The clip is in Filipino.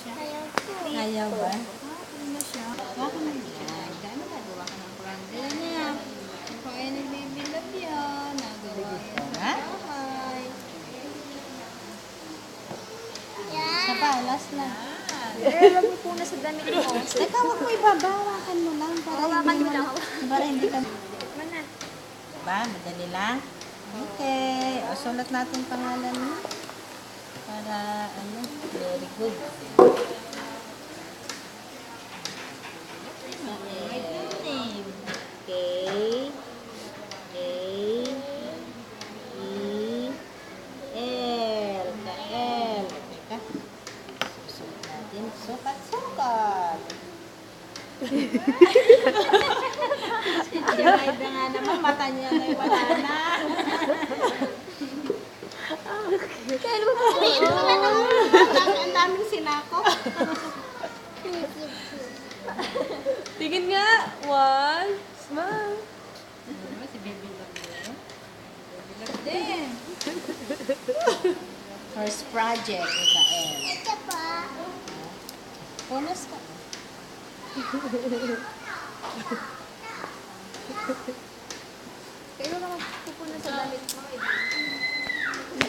siya? Ayaw ba? Hindi na siya. Baka na yan. Gano'n nagawa ka ng pranggay niya. Kung ay nagbibilab yan, nagawa yan sa bahay. Isa pa, last na. Alam mo po na sa damit mo. Teka, huwag mo ibabawakan mo lang. Hawakan mo lang. Para hindi ka... Man na. Diba? Madali lang. Okay. O, sulat natin pangalan mo. Para, ano, very good. Name. K. A. E. L. K-L. Teka. Susulat natin. Sukat-sukat. Yung iba nga naman, mata niya na wala na. Kaya mo po. Ang daming sinako. Tingin nga. One. Smile. Si Baby Love din. Baby Love din. First project, Mikael. Punas ka. Kayo naman po na sa damit mo.